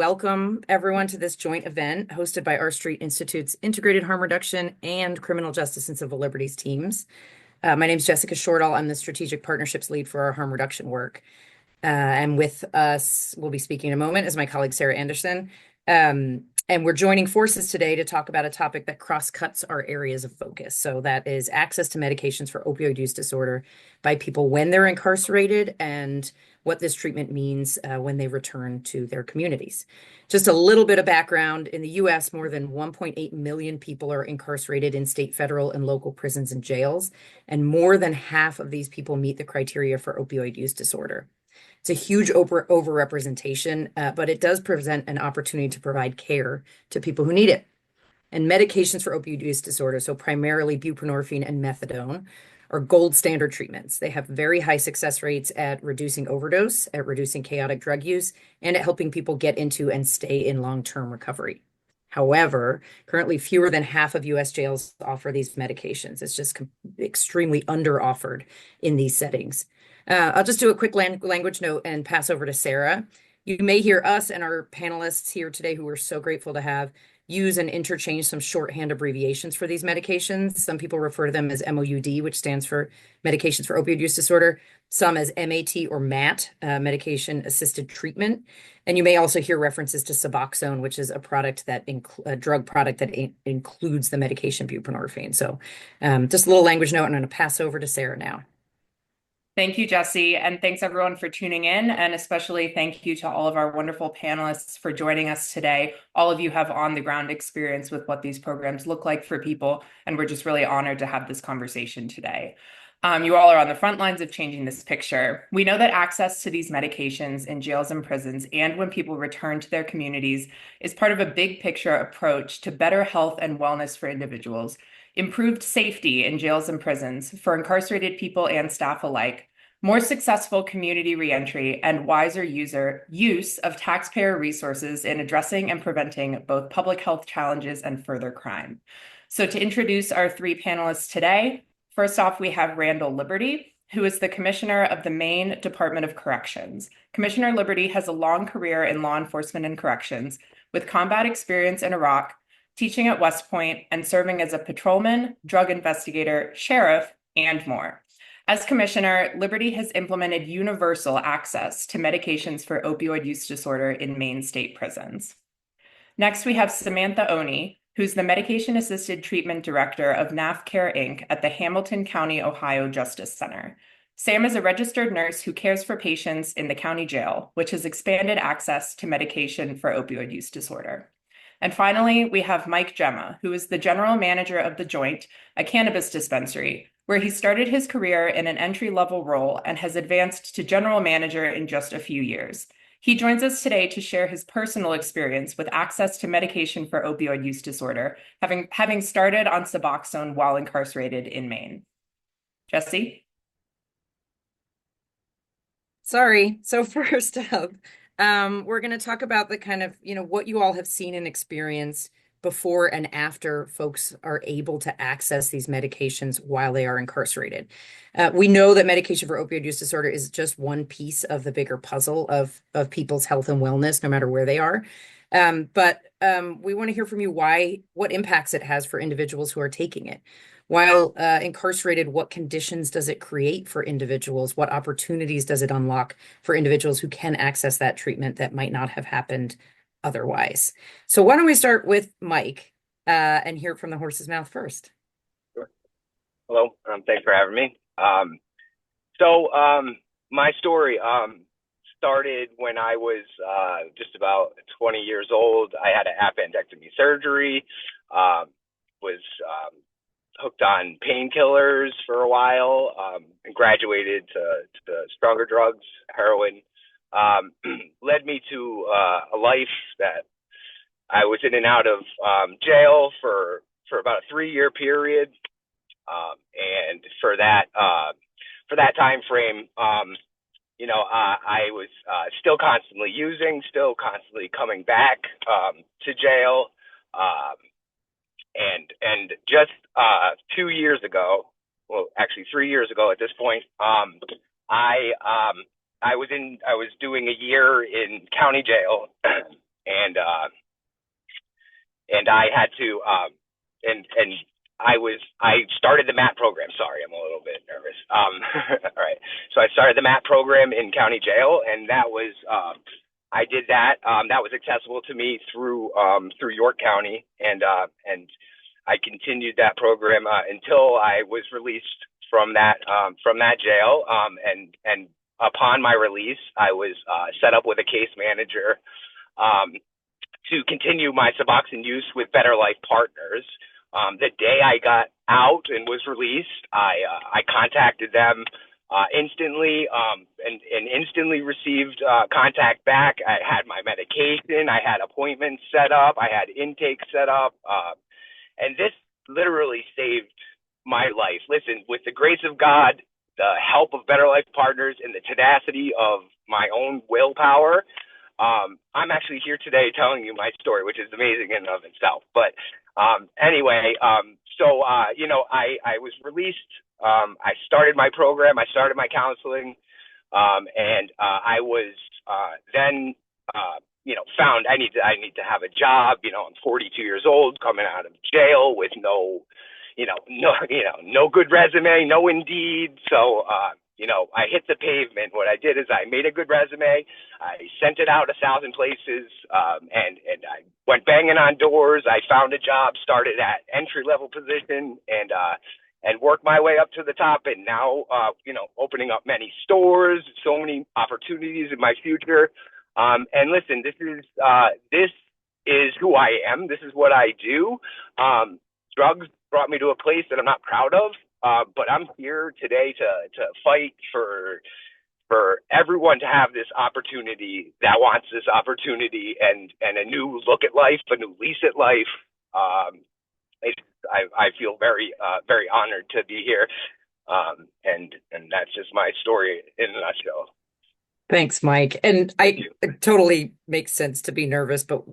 Welcome everyone to this joint event hosted by R Street Institute's Integrated Harm Reduction and Criminal Justice and Civil Liberties teams. My name is Jessica Shortall. I'm the Strategic Partnerships Lead for our harm reduction work. And with us, we'll be speaking in a moment, is my colleague Sarah Anderson. And we're joining forces today to talk about a topic that cross-cuts our areas of focus. So that is access to medications for opioid use disorder by people when they're incarcerated and what this treatment means when they return to their communities. Just a little bit of background. In the US, more than 1.8 million people are incarcerated in state, federal, and local prisons and jails, and more than half of these people meet the criteria for opioid use disorder. It's a huge overrepresentation, but it does present an opportunity to provide care to people who need it. And medications for opioid use disorder, so primarily buprenorphine and methadone, are gold standard treatments. They have very high success rates at reducing overdose, at reducing chaotic drug use, and at helping people get into and stay in long-term recovery. However, currently fewer than half of US jails offer these medications. It's just extremely under-offered in these settings. I'll just do a quick language note and pass over to Sarah. You may hear us and our panelists here today, who we're so grateful to have, use and interchange some shorthand abbreviations for these medications. Some people refer to them as MOUD, which stands for Medications for Opioid Use Disorder, some as MAT or MAT, Medication Assisted Treatment. And you may also hear references to Suboxone, which is a drug product that includes the medication buprenorphine. So just a little language note, and I'm going to pass over to Sarah now. Thank you, Jesse, and thanks everyone for tuning in, and especially thank you to all of our wonderful panelists for joining us today. All of you have on-the-ground experience with what these programs look like for people, and we're just really honored to have this conversation today. You all are on the front lines of changing this picture. We know that access to these medications in jails and prisons, and when people return to their communities, is part of a big picture approach to better health and wellness for individuals, improved safety in jails and prisons for incarcerated people and staff alike, more successful community reentry, and wiser use of taxpayer resources in addressing and preventing both public health challenges and further crime. So to introduce our three panelists today, first off, we have Randall Liberty, who is the Commissioner of the Maine Department of Corrections. Commissioner Liberty has a long career in law enforcement and corrections, with combat experience in Iraq, teaching at West Point, and serving as a patrolman, drug investigator, sheriff, and more. As commissioner, Liberty has implemented universal access to medications for opioid use disorder in Maine state prisons. Next, we have Samantha Oney, who's the Medication-Assisted Treatment Director of NAF Care, Inc. at the Hamilton County, Ohio Justice Center. Sam is a registered nurse who cares for patients in the county jail, which has expanded access to medication for opioid use disorder. And finally, we have Mike Gemma, who is the general manager of The Joint, a cannabis dispensary, where he started his career in an entry-level role and has advanced to general manager in just a few years. He joins us today to share his personal experience with access to medication for opioid use disorder, having started on Suboxone while incarcerated in Maine. Jesse? Sorry. So first up, we're going to talk about the kind of, what you all have seen and experienced before and after folks are able to access these medications while they are incarcerated. We know that medication for opioid use disorder is just one piece of the bigger puzzle of people's health and wellness, no matter where they are. But we want to hear from you what impacts it has for individuals who are taking it. While incarcerated, what conditions does it create for individuals? What opportunities does it unlock for individuals who can access that treatment that might not have happened otherwise? So why don't we start with Mike and hear it from the horse's mouth first? Sure. Hello, thanks for having me. My story started when I was just about 20 years old. I had an appendectomy surgery, was hooked on painkillers for a while, and graduated to stronger drugs, heroin. Led me to a life that I was in and out of jail for about a 3-year period, and for that time frame, I was still constantly using, still constantly coming back to jail, and just 2 years ago, well, actually 3 years ago at this point, I was doing a year in county jail and I had to and I started the MAT program. Sorry, I'm a little bit nervous. All right, so I started the MAT program in county jail, and that was I did that. That was accessible to me through York County, and I continued that program until I was released from that jail. And upon my release, I was set up with a case manager to continue my Suboxone use with Better Life Partners. The day I got out and was released, I contacted them instantly and instantly received contact back. I had my medication, I had appointments set up, I had intake set up, and this literally saved my life. Listen, with the grace of God, the help of Better Life Partners, and the tenacity of my own willpower, I'm actually here today telling you my story, which is amazing in and of itself. But anyway, so I was released. I started my program. I started my counseling, and I was then found I need to have a job. I'm 42 years old, coming out of jail with no good resume, no Indeed. So I hit the pavement. What I did is I made a good resume. I sent it out 1,000 places, and I went banging on doors. I found a job, started at entry-level position, and worked my way up to the top. And now, opening up many stores, so many opportunities in my future. And listen, this is who I am. This is what I do. Drugs brought me to a place that I'm not proud of. But I'm here today to fight for everyone to have this opportunity that wants this opportunity and a new look at life, a new lease at life. I feel very very honored to be here, and that's just my story in a nutshell. Thanks, Mike. And it totally makes sense to be nervous, but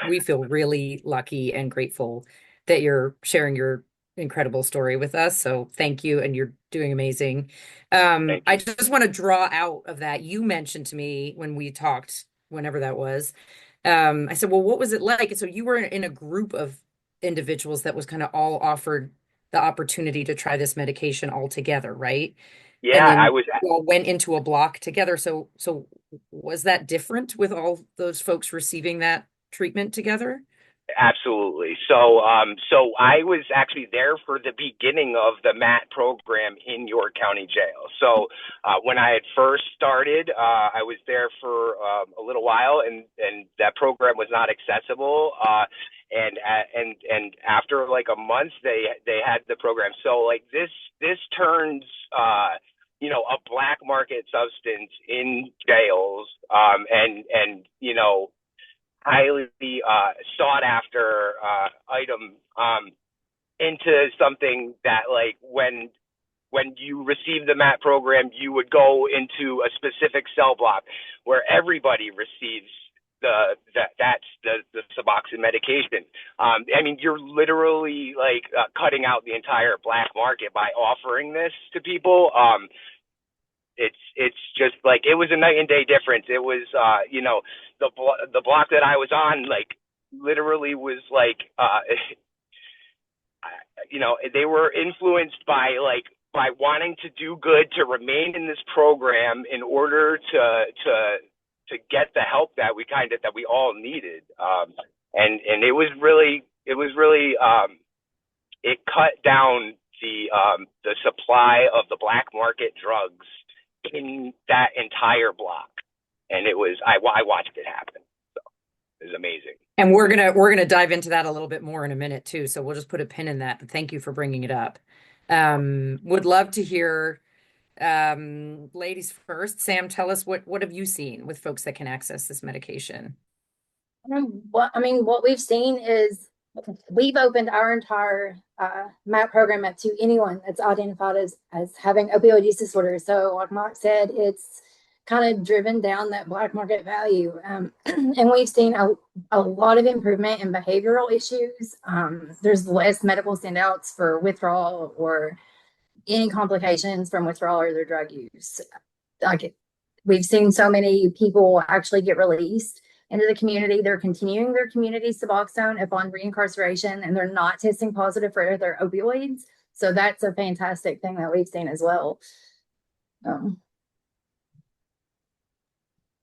we feel really lucky and grateful that you're sharing your incredible story with us. So thank you, and you're doing amazing. I just want to draw out of that. You mentioned to me when we talked, whenever that was, I said, well, what was it like? And so you were in a group of individuals that was kind of all offered the opportunity to try this medication all together, right? Yeah, And then I was. you all went into a block together. So was that different with all those folks receiving that treatment together? Absolutely. So I was actually there for the beginning of the MAT program in York County Jail. So when I had first started, I was there for a little while, and that program was not accessible. And after like a month, they had the program. So like this turns a black market substance in jails, and highly sought after item into something that, like, when you receive the MAT program, you would go into a specific cell block where everybody receives the Suboxone medication. I mean, you're literally like cutting out the entire black market by offering this to people. It's just like, it was a night and day difference. It was the block that I was on, like, literally was like they were influenced by wanting to do good, to remain in this program in order to get the help that we all needed. And it was really it cut down the supply of the black market drugs in that entire block, and I watched it happen. So it was amazing. And we're gonna dive into that a little bit more in a minute too. So we'll just put a pin in that. But thank you for bringing it up. Would love to hear, ladies first. Sam, tell us what have you seen with folks that can access this medication? What we've seen is we've opened our entire MAT program up to anyone that's identified as having opioid use disorder. So like Mark said, it's kind of driven down that black market value. And we've seen a lot of improvement in behavioral issues. There's less medical standouts for withdrawal or any complications from withdrawal or their drug use. We've seen so many people actually get released into the community. They're continuing their community Suboxone upon reincarceration, and they're not testing positive for their opioids. So that's a fantastic thing that we've seen as well.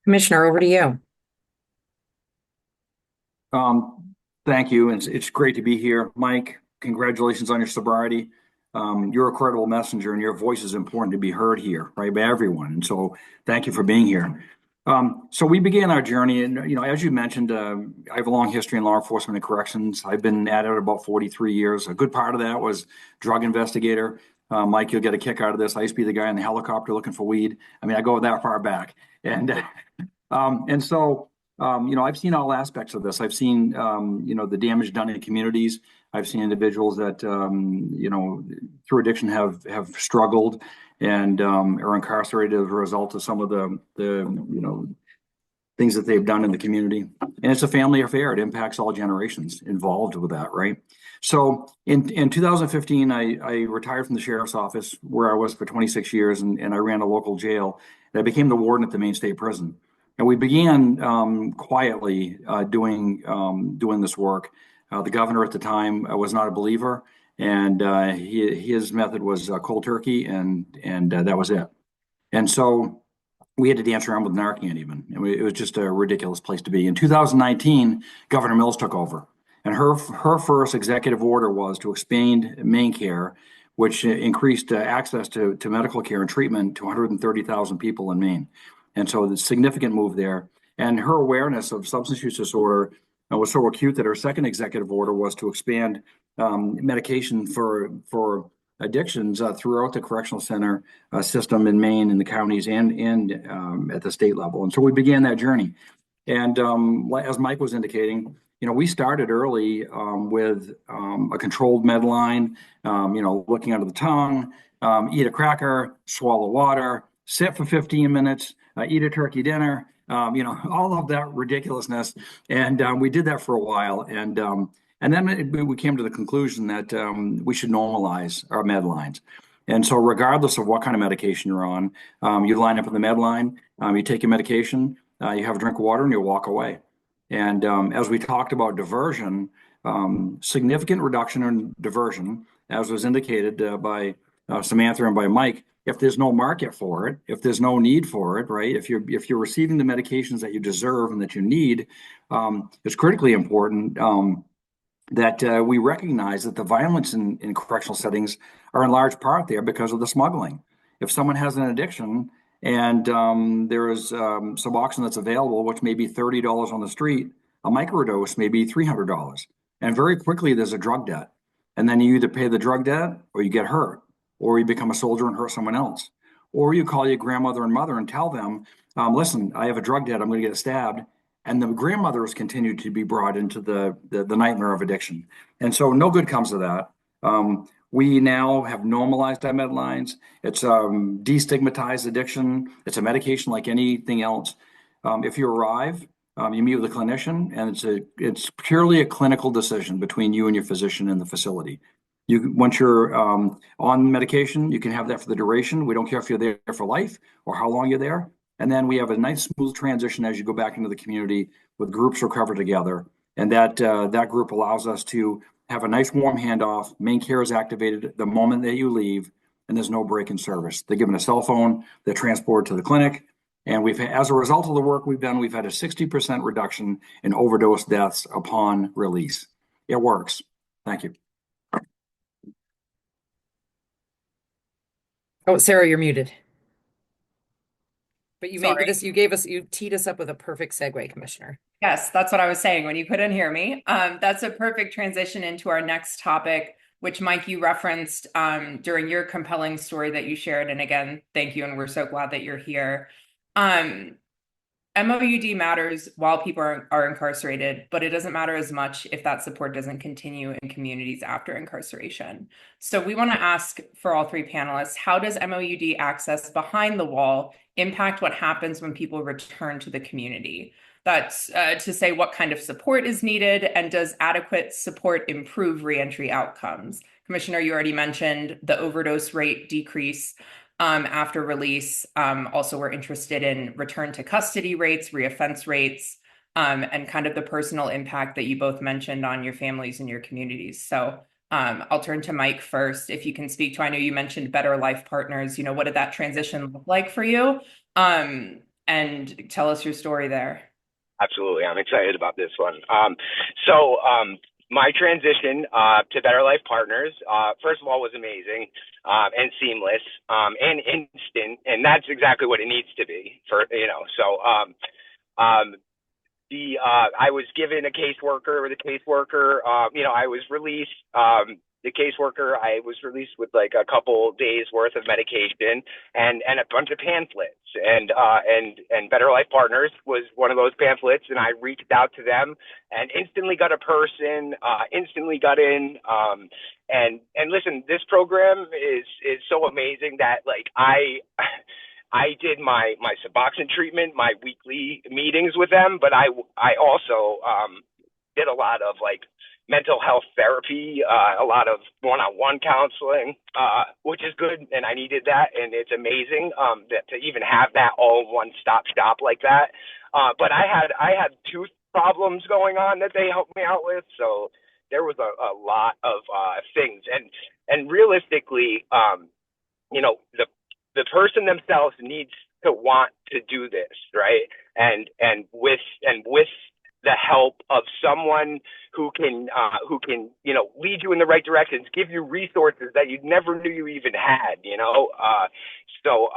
Commissioner, over to you. Thank you. It's great to be here. Mike, congratulations on your sobriety. You're a credible messenger, and your voice is important to be heard here, right, by everyone. And so thank you for being here. So we began our journey, and as you mentioned, I have a long history in law enforcement and corrections. I've been at it about 43 years. A good part of that was drug investigator. Mike, you'll get a kick out of this. I used to be the guy in the helicopter looking for weed. I mean, I go that far back, and so I've seen all aspects of this. I've seen the damage done in communities. I've seen individuals that through addiction have struggled and are incarcerated as a result of some of the things that they've done in the community. And it's a family affair. It impacts all generations involved with that, right? So in 2015, I retired from the sheriff's office where I was for 26 years, and I ran a local jail. And I became the warden at the Maine State Prison. And we began quietly doing this work. The governor at the time was not a believer, and his method was cold turkey, and that was it. And so we had to dance around with Narcan even. It was just a ridiculous place to be. In 2019, Governor Mills took over, and her first executive order was to expand Maine Care, which increased access to medical care and treatment to 130,000 people in Maine. And so the significant move there. And her awareness of substance use disorder was so acute that her second executive order was to expand medication for addictions throughout the correctional center system in Maine, in the counties, and at the state level. And so we began that journey. And as Mike was indicating, we started early with a controlled med line, looking under the tongue, eat a cracker, swallow water, sit for 15 minutes, eat a turkey dinner, all of that ridiculousness. And we did that for a while. And then we came to the conclusion that we should normalize our med lines. And so regardless of what kind of medication you're on, you line up in the med line, you take your medication, you have a drink of water, and you walk away. And as we talked about diversion, significant reduction in diversion, as was indicated by Samantha and by Mike. If there's no market for it, if there's no need for it, right? If you're receiving the medications that you deserve and that you need, it's critically important that we recognize that the violence in correctional settings are in large part there because of the smuggling. If someone has an addiction and there is Suboxone that's available, which may be $30 on the street, a microdose may be $300. And very quickly there's a drug debt. And then you either pay the drug debt or you get hurt, or you become a soldier and hurt someone else. Or you call your grandmother and mother and tell them, listen, I have a drug debt, I'm going to get stabbed. And the grandmothers continue to be brought into the nightmare of addiction. And so no good comes of that. We now have normalized our med lines. It's destigmatized addiction. It's a medication like anything else. If you arrive, you meet with a clinician, and it's purely a clinical decision between you and your physician in the facility. Once you're on medication, you can have that for the duration. We don't care if you're there for life or how long you're there. And then we have a nice smooth transition as you go back into the community with groups recover together. And that group allows us to have a nice warm handoff. Main care is activated the moment that you leave, and there's no break in service. They're given a cell phone, they're transported to the clinic. And as a result of the work we've done, we've had a 60% reduction in overdose deaths upon release. It works. Thank you. Oh, Sarah, you're muted. But you teed us up with a perfect segue, Commissioner. Yes, that's what I was saying when you couldn't hear me. That's a perfect transition into our next topic, which Mike, you referenced during your compelling story that you shared. And again, thank you. And we're so glad that you're here. MOUD matters while people are incarcerated, but it doesn't matter as much if that support doesn't continue in communities after incarceration. So we want to ask for all three panelists, how does MOUD access behind the wall impact what happens when people return to the community? That's to say what kind of support is needed, and does adequate support improve reentry outcomes? Commissioner, you already mentioned the overdose rate decrease after release. Also, we're interested in return to custody rates, reoffense rates, and kind of the personal impact that you both mentioned on your families and your communities. So I'll turn to Mike first. If you can speak to, I know you mentioned Better Life Partners, what did that transition look like for you? And tell us your story there. Absolutely. I'm excited about this one. So my transition to Better Life Partners, first of all, was amazing and seamless and instant. And that's exactly what it needs to be So I was given a caseworker. The caseworker, I was released. The caseworker, I was released with like a couple days worth of medication and a bunch of pamphlets. And Better Life Partners was one of those pamphlets, and I reached out to them and instantly got a person, instantly got in. And listen, this program is so amazing that like I did my Suboxone treatment, my weekly meetings with them, but I also did a lot of like mental health therapy, a lot of one-on-one counseling, which is good, and I needed that, and it's amazing that to even have that all one-stop shop like that. But I had tooth problems going on that they helped me out with, so there was a lot of things, and realistically, the person themselves needs to want to do this, right? And with the help of someone who can lead you in the right directions, give you resources that you never knew you even had, So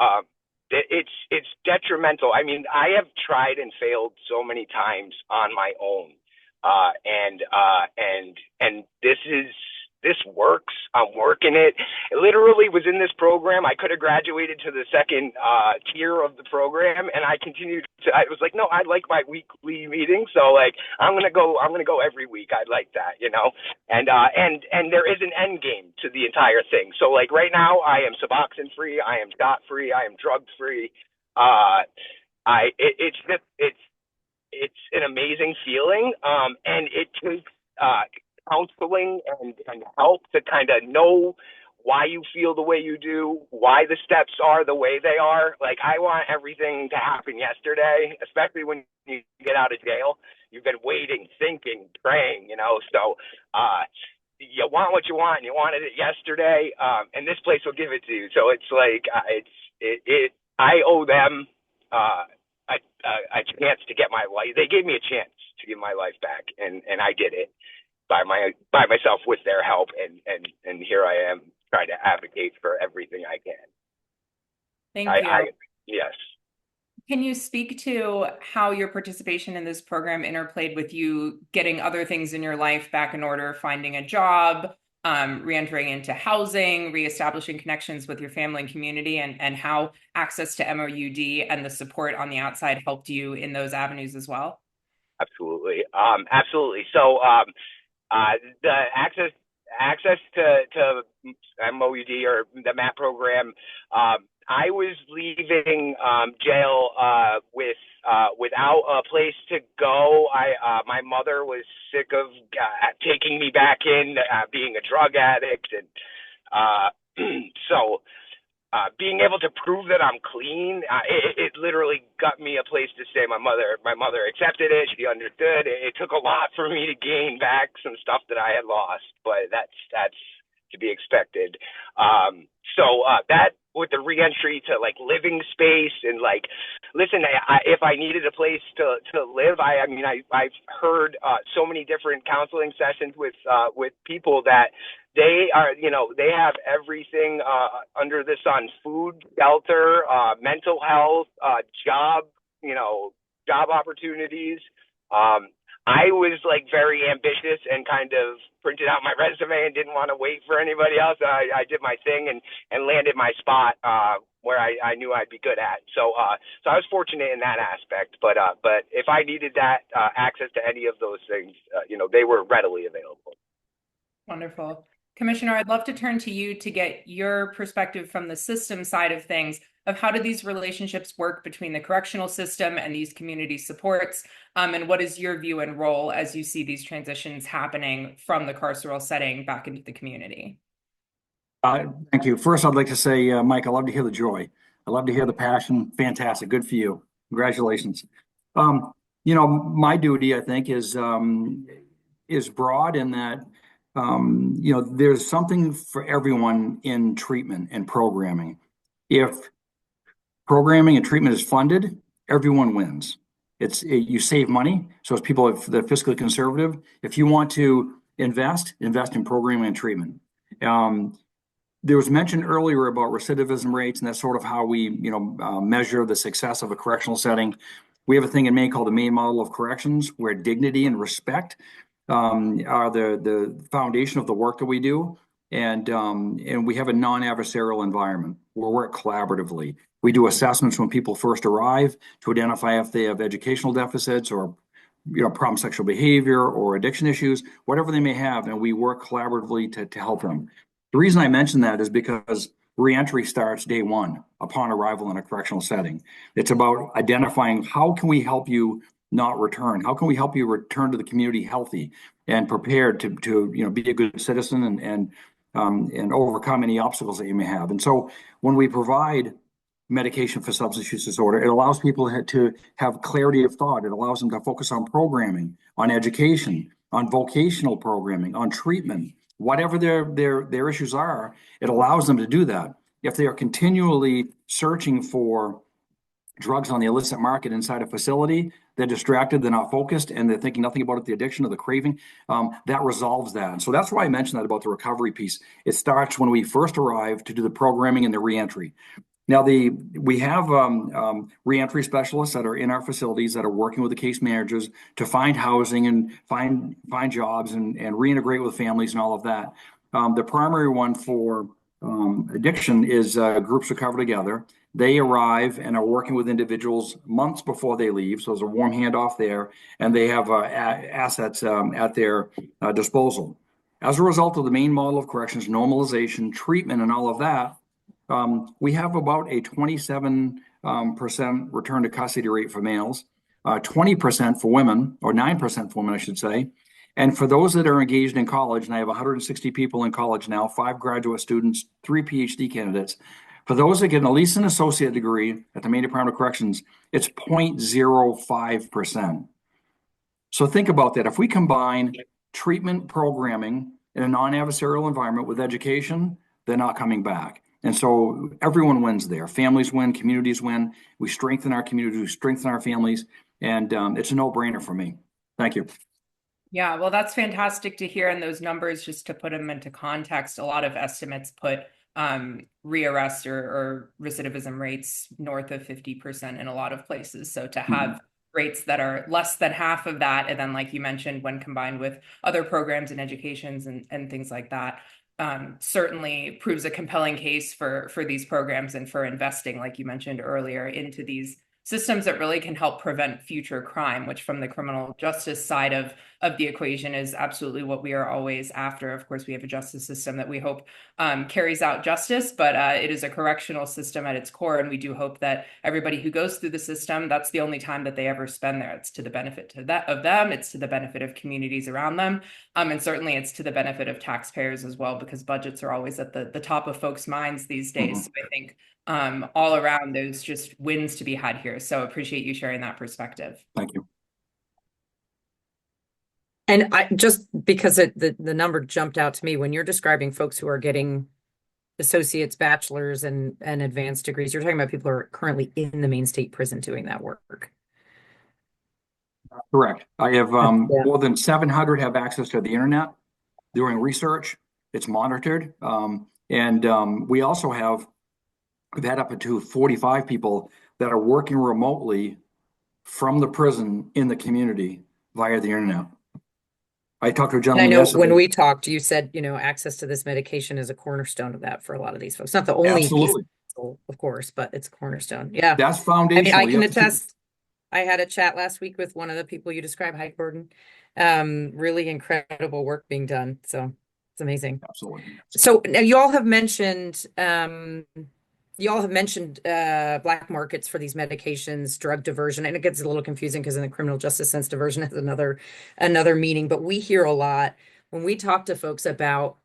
it's detrimental. I mean, I have tried and failed so many times on my own, and this works. I'm working it. It literally was in this program. I could have graduated to the second tier of the program, and I continued to. I was like, no, I like my weekly meetings, so like I'm gonna go every week. I like that, And there is an end game to the entire thing. So like right now, I am Suboxone free. I am shot free. I am drug free. It's an amazing feeling, and it takes counseling and help to kind of know why you feel the way you do, why the steps are the way they are. Like I want everything to happen yesterday, especially when you get out of jail. You've been waiting, thinking, praying, so you want what you want and you wanted it yesterday, and this place will give it to you. So it's like I owe them a chance to get my life. They gave me a chance to get my life back, and I did it by myself with their help, and here I am trying to advocate for everything I can. Thank you. Yes. Can you speak to how your participation in this program interplayed with you getting other things in your life back in order, finding a job, reentering into housing, reestablishing connections with your family and community, and how access to MOUD and the support on the outside helped you in those avenues as well? Absolutely. Absolutely. So the access to MOUD or the MAP program, I was leaving jail without a place to go. My mother was sick of taking me back in, being a drug addict, and so being able to prove that I'm clean, it literally got me a place to stay. My mother accepted it. She understood. It took a lot for me to gain back some stuff that I had lost, but that's to be expected. So that with the reentry to like living space and like, listen, if I needed a place to live, I've heard so many different counseling sessions with people that they are, they have everything under the sun: food, shelter, mental health, job opportunities. I was like very ambitious and kind of printed out my resume and didn't want to wait for anybody else. I did my thing and landed my spot where I knew I'd be good at. So I was fortunate in that aspect. But if I needed that access to any of those things, they were readily available. Wonderful. Commissioner, I'd love to turn to you to get your perspective from the system side of things, of how do these relationships work between the correctional system and these community supports, and what is your view and role as you see these transitions happening from the carceral setting back into the community? Thank you. First, I'd like to say, Mike, I love to hear the joy. I love to hear the passion. Fantastic. Good for you. Congratulations. My duty, I think, is broad in that, there's something for everyone in treatment and programming. If programming and treatment is funded, everyone wins. You save money. So as people that are fiscally conservative, if you want to invest in programming and treatment. There was mentioned earlier about recidivism rates, and that's sort of how we, measure the success of a correctional setting. We have a thing in Maine called the Maine Model of Corrections, where dignity and respect are the foundation of the work that we do, and we have a non-adversarial environment where we work collaboratively. We do assessments when people first arrive to identify if they have educational deficits or problem sexual behavior or addiction issues, whatever they may have, and we work collaboratively to help them. The reason I mention that is because reentry starts day one upon arrival in a correctional setting. It's about identifying how can we help you not return? How can we help you return to the community healthy and prepared to be a good citizen and overcome any obstacles that you may have? And so when we provide medication for substance use disorder, it allows people to have clarity of thought. It allows them to focus on programming, on education, on vocational programming, on treatment, whatever their issues are. It allows them to do that. If they are continually searching for drugs on the illicit market inside a facility, they're distracted, they're not focused, and they're thinking nothing about it, the addiction or the craving, that resolves that. And so that's why I mentioned that about the recovery piece. It starts when we first arrive to do the programming and the reentry. Now, we have reentry specialists that are in our facilities that are working with the case managers to find housing and find jobs and reintegrate with families and all of that. The primary one for addiction is Groups Recover Together. They arrive and are working with individuals months before they leave, so there's a warm handoff there, and they have assets at their disposal. As a result of the Maine Model of Corrections, normalization, treatment, and all of that, we have about a 27% return to custody rate for males, 20% for women, or 9% for women, I should say. And for those that are engaged in college, and I have 160 people in college now, 5 graduate students, 3 PhD candidates. For those that get at least an associate degree at the Maine Department of Corrections, it's 0.05%. So think about that. If we combine treatment programming in a non-adversarial environment with education, they're not coming back. And so everyone wins there. Families win, communities win. We strengthen our communities, we strengthen our families, and it's a no-brainer for me. Thank you. Yeah, well, that's fantastic to hear. And those numbers, just to put them into context, a lot of estimates put rearrest or recidivism rates north of 50% in a lot of places. So to have rates that are less than half of that, and then like you mentioned, when combined with other programs and educations and things like that, certainly proves a compelling case for these programs and for investing, like you mentioned earlier, into these systems that really can help prevent future crime, which from the criminal justice side of the equation is absolutely what we are always after. Of course, we have a justice system that we hope carries out justice, but it is a correctional system at its core. And we do hope that everybody who goes through the system, that's the only time that they ever spend there. It's to the benefit of them. It's to the benefit of communities around them. And certainly it's to the benefit of taxpayers as well, because budgets are always at the top of folks' minds these days. So I think all around, there's just wins to be had here. So appreciate you sharing that perspective. Thank you. And I just because the number jumped out to me when you're describing folks who are getting associates, bachelors, and advanced degrees, you're talking about people who are currently in the Maine State Prison doing that work. Correct. I have more than 700 have access to the internet doing research. It's monitored. We also we've had up to 45 people that are working remotely from the prison in the community via the internet. I talked to a gentleman yesterday. When we talked, you said, access to this medication is a cornerstone of that for a lot of these folks. Not the only piece, of course, but it's a cornerstone. Yeah. That's foundational. I can attest. I had a chat last week with one of the people you described, Hi Gordon. Really incredible work being done. So it's amazing. Absolutely. So now you all have mentioned black markets for these medications, drug diversion, and it gets a little confusing because in the criminal justice sense, diversion has another meaning. But we hear a lot when we talk to folks about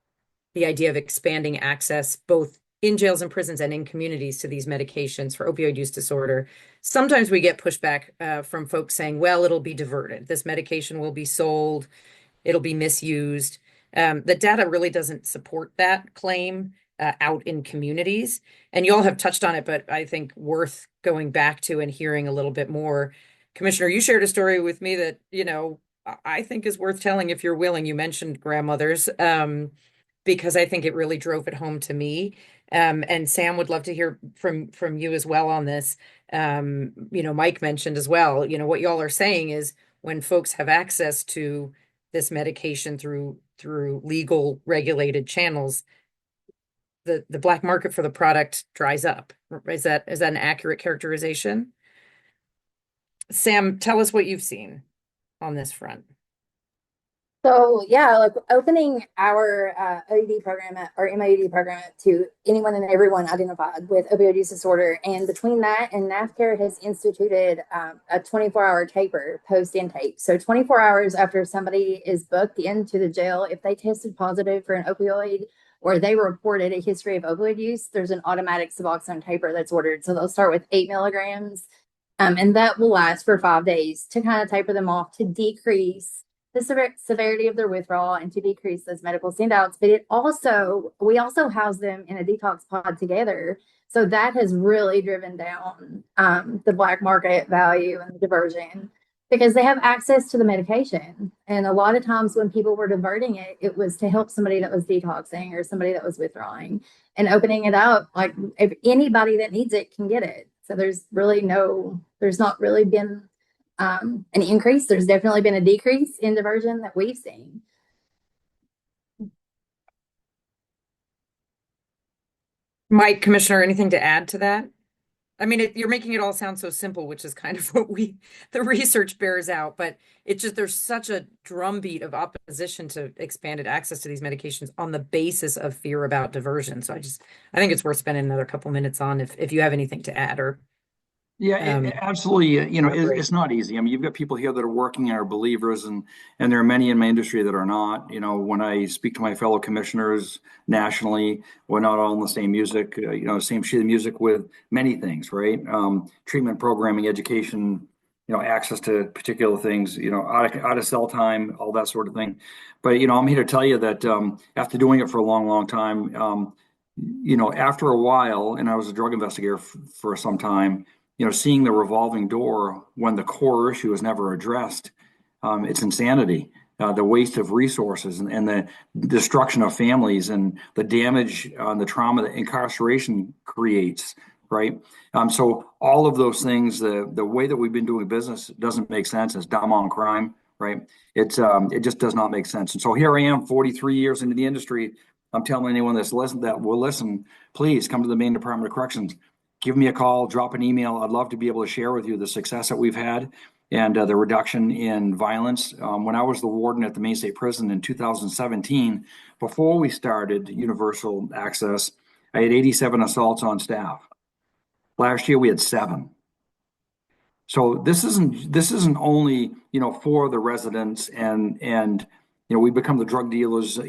the idea of expanding access, both in jails and prisons and in communities to these medications for opioid use disorder, sometimes we get pushback from folks saying, well, it'll be diverted. This medication will be sold, it'll be misused. The data really doesn't support that claim out in communities. And you all have touched on it, but I think worth going back to and hearing a little bit more. Commissioner, you shared a story with me that, I think is worth telling if you're willing. You mentioned grandmothers, because I think it really drove it home to me. And Sam would love to hear from you as well on this. Mike mentioned as well, what y'all are saying is when folks have access to this medication through legal regulated channels, the black market for the product dries up. Is that an accurate characterization? Sam, tell us what you've seen on this front. So yeah, like opening our OUD program or MOUD program to anyone and everyone identified with opioid use disorder, and between that and NAFCARE has instituted a 24-hour taper post intake. So 24 hours after somebody is booked into the jail, if they tested positive for an opioid or they reported a history of opioid use, there's an automatic Suboxone taper that's ordered. So they'll start with 8 milligrams, and that will last for 5 days to kind of taper them off to decrease the severity of their withdrawal and to decrease those medical standouts. But we also house them in a detox pod together. So that has really driven down the black market value and the diversion because they have access to the medication. And a lot of times when people were diverting it, it was to help somebody that was detoxing or somebody that was withdrawing, and opening it up. Like if anybody that needs it can get it. So there's not really been an increase. There's definitely been a decrease in diversion that we've seen. Mike, Commissioner, anything to add to that? I mean, you're making it all sound so simple, which is kind of what the research bears out, but it's just, there's such a drumbeat of opposition to expanded access to these medications on the basis of fear about diversion. So I think it's worth spending another couple minutes on if you have anything to add or. Yeah, absolutely. It's not easy. I mean, you've got people here that are working and are believers, and there are many in my industry that are not. When I speak to my fellow commissioners nationally, we're not all in the same music, same sheet of music with many things, right? Treatment programming, education, access to particular things, out of cell time, all that sort of thing. But, I'm here to tell you that after doing it for a long, long time, after a while, and I was a drug investigator for some time, seeing the revolving door when the core issue is never addressed, it's insanity. The waste of resources and the destruction of families and the damage on the trauma that incarceration creates, right? So all of those things, the way that we've been doing business doesn't make sense. It's dumb on crime, right? It just does not make sense. And so here I am, 43 years into the industry. I'm telling anyone that will listen, please come to the Maine Department of Corrections. Give me a call, drop an email. I'd love to be able to share with you the success that we've had and the reduction in violence. When I was the warden at the Maine State Prison in 2017, before we started universal access, I had 87 assaults on staff. Last year we had 7. So this isn't only for the residents and we become the drug dealers,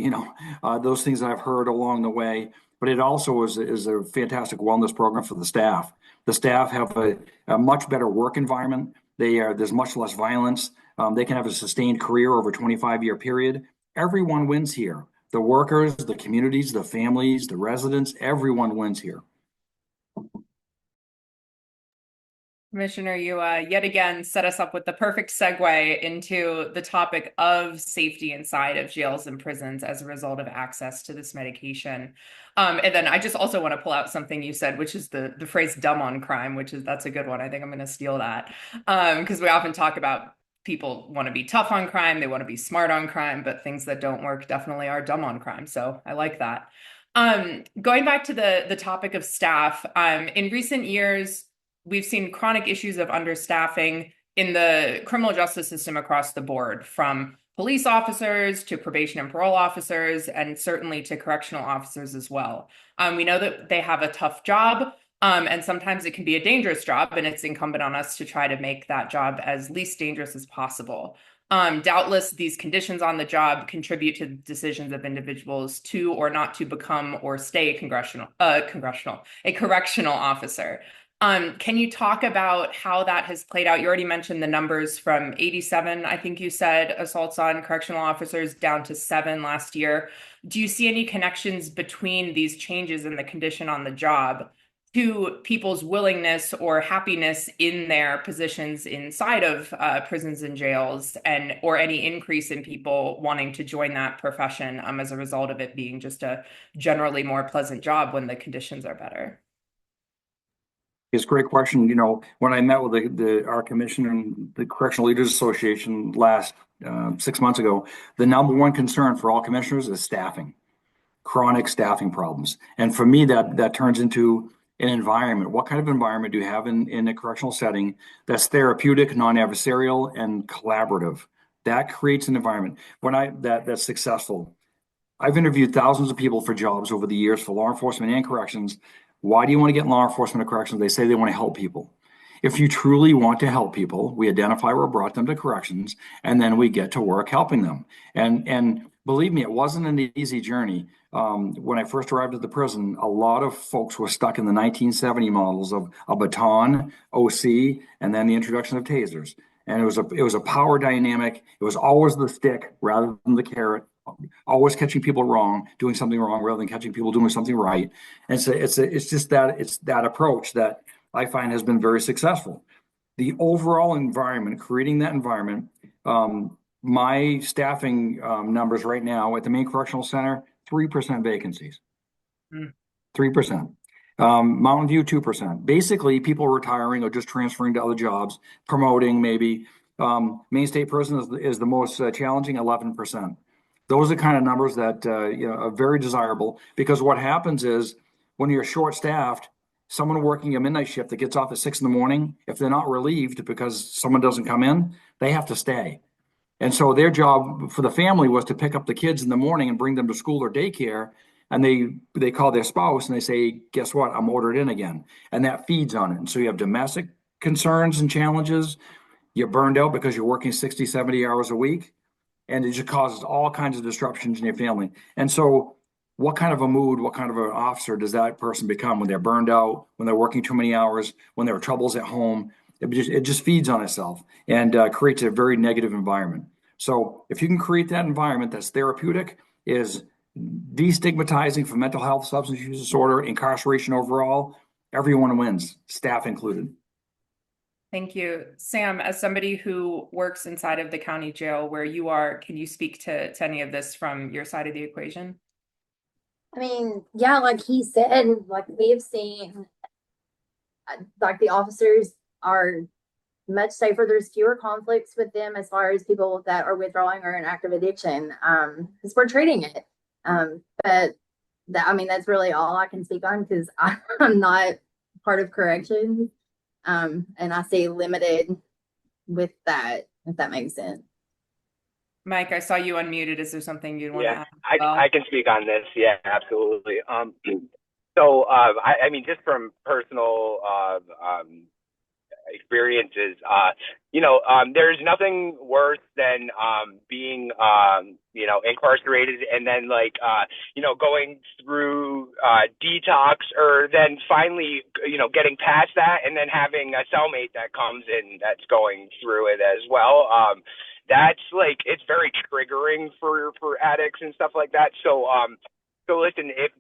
those things that I've heard along the way. But it also is a fantastic wellness program for the staff. The staff have a much better work environment. There's much less violence. They can have a sustained career over a 25-year period. Everyone wins here. The workers, the communities, the families, the residents, everyone wins here. Commissioner, you yet again set us up with the perfect segue into the topic of safety inside of jails and prisons as a result of access to this medication. And then I just also want to pull out something you said, which is the phrase dumb on crime, that's a good one. I think I'm going to steal that because we often talk about people want to be tough on crime, they want to be smart on crime, but things that don't work definitely are dumb on crime. So I like that. Going back to the topic of staff, in recent years, we've seen chronic issues of understaffing in the criminal justice system across the board, from police officers to probation and parole officers, and certainly to correctional officers as well. We know that they have a tough job, and sometimes it can be a dangerous job, and it's incumbent on us to try to make that job as least dangerous as possible. Doubtless, these conditions on the job contribute to the decisions of individuals to or not to become or stay a correctional officer. Can you talk about how that has played out? You already mentioned the numbers from 87, I think you said, assaults on correctional officers down to 7 last year. Do you see any connections between these changes in the condition on the job to people's willingness or happiness in their positions inside of prisons and jails, and or any increase in people wanting to join that profession as a result of it being just a generally more pleasant job when the conditions are better? It's a great question. You know, when I met with our commission and the Correctional Leaders Association last 6 months ago, the number one concern for all commissioners is staffing, chronic staffing problems. And for me, that turns into an environment. What kind of environment do you have in a correctional setting that's therapeutic, non-adversarial, and collaborative? That creates an environment that's successful. I've interviewed thousands of people for jobs over the years for law enforcement and corrections. Why do you want to get in law enforcement or corrections? They say they want to help people. If you truly want to help people, we identify where brought them to corrections, and then we get to work helping them. And believe me, it wasn't an easy journey. When I first arrived at the prison, a lot of folks were stuck in the 1970 models of a baton, OC, and then the introduction of tasers. And it was a power dynamic. It was always the stick rather than the carrot. Always catching people wrong, doing something wrong rather than catching people doing something right. And so it's that approach that I find has been very successful. The overall environment, creating that environment, my staffing numbers right now at the main correctional center, 3% vacancies. 3%. Mountain View, 2%. Basically, people retiring or just transferring to other jobs, promoting maybe. Main State Prison is the most challenging, 11%. Those are kind of numbers that are very desirable, because what happens is when you're short-staffed, someone working a midnight shift that gets off at 6 a.m, if they're not relieved because someone doesn't come in, they have to stay. And so their job for the family was to pick up the kids in the morning and bring them to school or daycare. And they call their spouse and they say, guess what? I'm ordered in again. And that feeds on it. And so you have domestic concerns and challenges. You're burned out because you're working 60, 70 hours a week. And it just causes all kinds of disruptions in your family. And so what kind of a mood, what kind of an officer does that person become when they're burned out, when they're working too many hours, when there are troubles at home? It just feeds on itself and creates a very negative environment. So if you can create that environment that's therapeutic, is destigmatizing for mental health, substance use disorder, incarceration overall, everyone wins, staff included. Thank you. Sam, as somebody who works inside of the county jail where you are, can you speak to any of this from your side of the equation? I mean, yeah, like he said, like we have seen, like the officers are much safer. There's fewer conflicts with them as far as people that are withdrawing or in active addiction, because we're treating it. But that, I mean, that's really all I can speak on, because I'm not part of corrections. And I see limited with that, if that makes sense. Mike, I saw you unmuted. Is there something you'd want to add? I can speak on this. Yeah, absolutely. So I mean, just from personal experiences, there's nothing worse than being incarcerated and then going through detox, or then finally getting past that and then having a cellmate that comes in that's going through it as well. That's it's very triggering for addicts and stuff like that. So listen, if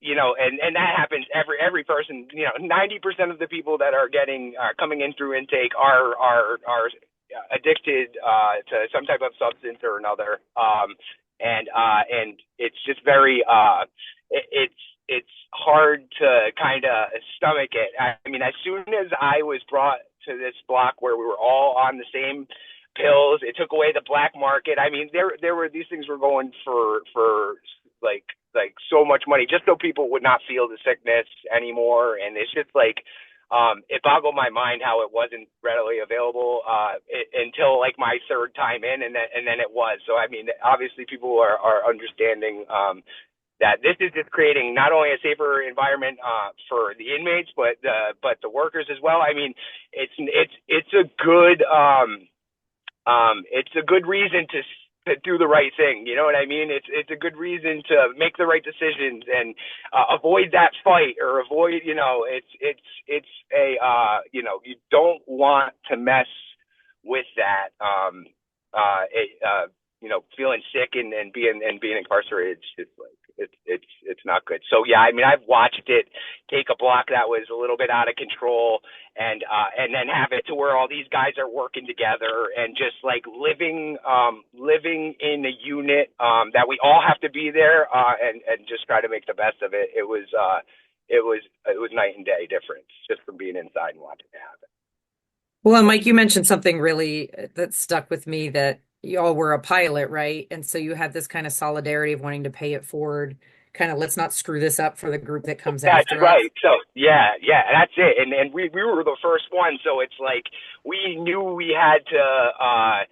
and that happens every person. 90% of the people that are coming in through intake are addicted to some type of substance or another. And it's just very it's hard to kind of stomach it. I mean, as soon as I was brought to this block where we were all on the same pills, it took away the black market. I mean, there were these things were going for like so much money just so people would not feel the sickness anymore. And it's just it boggled my mind how it wasn't readily available until my third time in, and then it was. So I mean, obviously people are understanding that this is just creating not only a safer environment for the inmates, but the workers as well. I mean, it's a good it's a good reason to do the right thing. You know what I mean? It's a good reason to make the right decisions and avoid that fight or avoid, it's a, you don't want to mess with that. Feeling sick and being incarcerated. It's just like, it's not good. So yeah, I mean, I've watched it take a block that was a little bit out of control and then have it to where all these guys are working together and just like living in a unit, that we all have to be there, and just try to make the best of it. It was night and day difference just from being inside and watching it happen. Well, and Mike, you mentioned something really that stuck with me, that y'all were a pilot, right? And so you had this kind of solidarity of wanting to pay it forward, kind of let's not screw this up for the group that comes That's after right. us. So yeah, that's it. And we were the first one, so it's like we knew we had to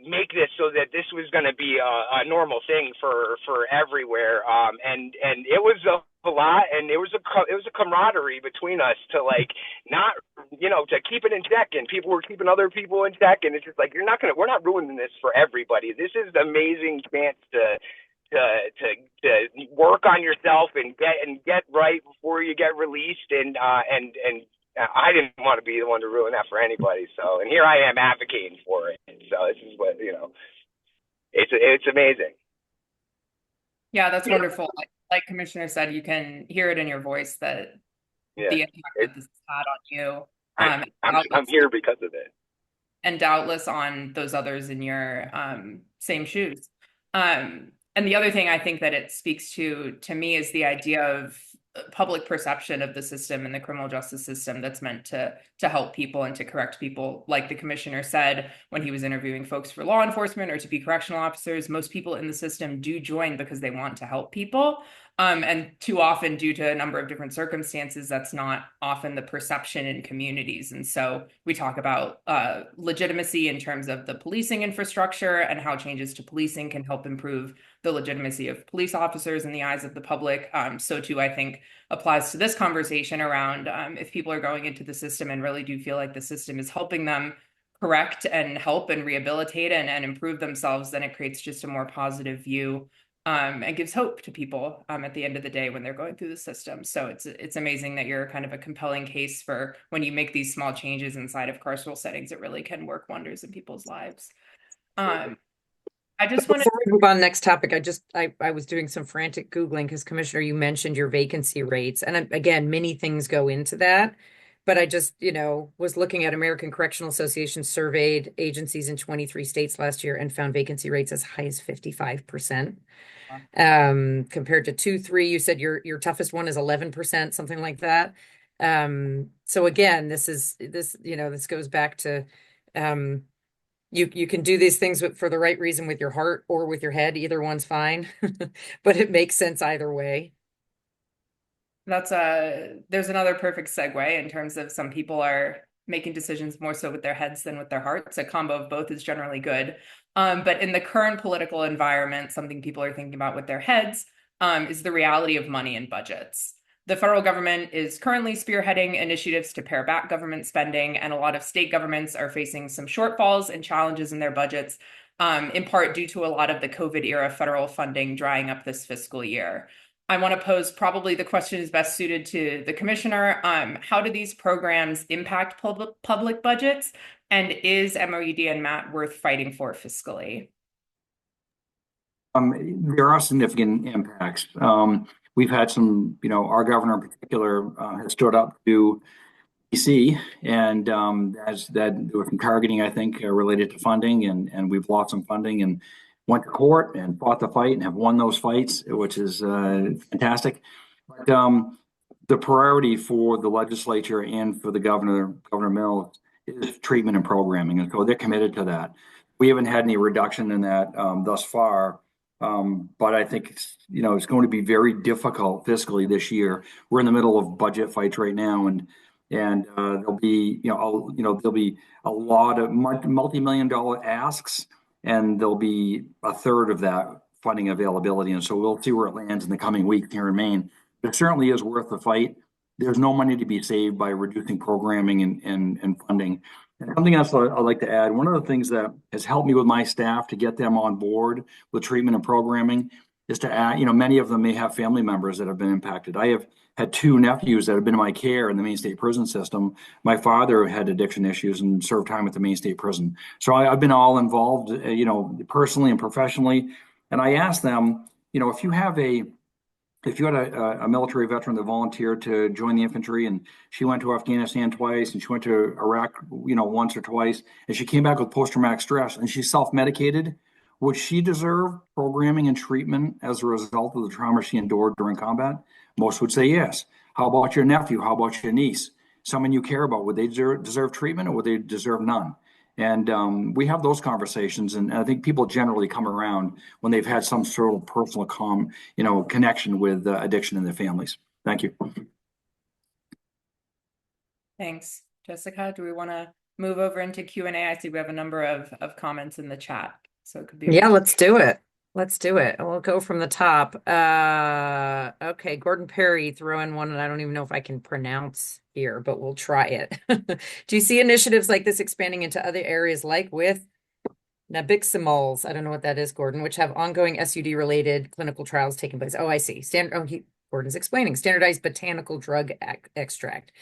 make this so that this was going to be a normal thing for everywhere. And it was a lot, and it was a camaraderie between us to like not to keep it in check, and people were keeping other people in check, and it's just like we're not ruining this for everybody. This is an amazing chance to work on yourself and get right before you get released, and I didn't want to be the one to ruin that for anybody. So, and here I am advocating for it. So this is what, it's amazing. Yeah, that's wonderful. Like Commissioner said, you can hear it in your voice that the impact that this has had on you. I'm here because of it. And doubtless on those others in your same shoes. And the other thing I think that it speaks to me is the idea of public perception of the system and the criminal justice system that's meant to help people and to correct people. Like the commissioner said when he was interviewing folks for law enforcement or to be correctional officers, most people in the system do join because they want to help people. And too often, due to a number of different circumstances, that's not often the perception in communities. And so we talk about legitimacy in terms of the policing infrastructure and how changes to policing can help improve the legitimacy of police officers in the eyes of the public. So too, I think, applies to this conversation around if people are going into the system and really do feel like the system is helping them correct and help and rehabilitate and improve themselves, then it creates just a more positive view and gives hope to people at the end of the day when they're going through the system. So it's amazing that you're kind of a compelling case for when you make these small changes inside of carceral settings, it really can work wonders in people's lives. I just want to Before we move on next topic, I was doing some frantic Googling because Commissioner, you mentioned your vacancy rates. And again, many things go into that. But I just, was looking at American Correctional Association surveyed agencies in 23 states last year and found vacancy rates as high as 55%. Compared to 2-3, you said your toughest one is 11%, something like that. So again, this goes back to you can do these things for the right reason with your heart or with your head. Either one's fine, but it makes sense either way. There's another perfect segue in terms of some people are making decisions more so with their heads than with their hearts. A combo of both is generally good. But in the current political environment, something people are thinking about with their heads is the reality of money and budgets. The federal government is currently spearheading initiatives to pare back government spending, and a lot of state governments are facing some shortfalls and challenges in their budgets, in part due to a lot of the COVID era federal funding drying up this fiscal year. I want to pose probably the question is best suited to the commissioner. How do these programs impact public budgets? And is MOUD and MAT worth fighting for fiscally? There are significant impacts. We've had some, our governor in particular has stood up to DC, and as that there was some targeting, I think, related to funding, and we've lost some funding and went to court and fought the fight and have won those fights, which is fantastic. But the priority for the legislature and for the Governor Mills, is treatment and programming, and so they're committed to that. We haven't had any reduction in that thus far. But I think it's going to be very difficult fiscally this year. We're in the middle of budget fights right now, and there'll be there'll be a lot of multi-million-dollar asks, and there'll be a third of that funding availability, and so we'll see where it lands in the coming week here in Maine. But it certainly is worth the fight. There's no money to be saved by reducing programming and funding. And something else I'd like to add, one of the things that has helped me with my staff to get them on board with treatment and programming is to add, many of them may have family members that have been impacted. I have had two nephews that have been in my care in the Maine State Prison system. My father had addiction issues and served time at the Maine State Prison. So I've been all involved, personally and professionally. And I asked them, if you had a military veteran that volunteered to join the infantry and she went to Afghanistan twice and she went to Iraq, once or twice, and she came back with post-traumatic stress and she self-medicated, would she deserve programming and treatment as a result of the trauma she endured during combat? Most would say yes. How about your nephew? How about your niece? Someone you care about, would they deserve treatment or would they deserve none? And we have those conversations, and I think people generally come around when they've had some sort of personal connection with addiction in their families. Thank you. Thanks. Jessica, do we want to move over into Q&A? I see we have a number of comments in the chat, so it could be. Yeah, let's do it. Let's do it. We'll go from the top. Okay, Gordon Perry throw in one, and I don't even know if I can pronounce here, but we'll try it. Do you see initiatives like this expanding into other areas like with nabiximols? I don't know what that is, Gordon, which have ongoing SUD-related clinical trials taking place. Oh, I see. Gordon's explaining standardized botanical drug extract.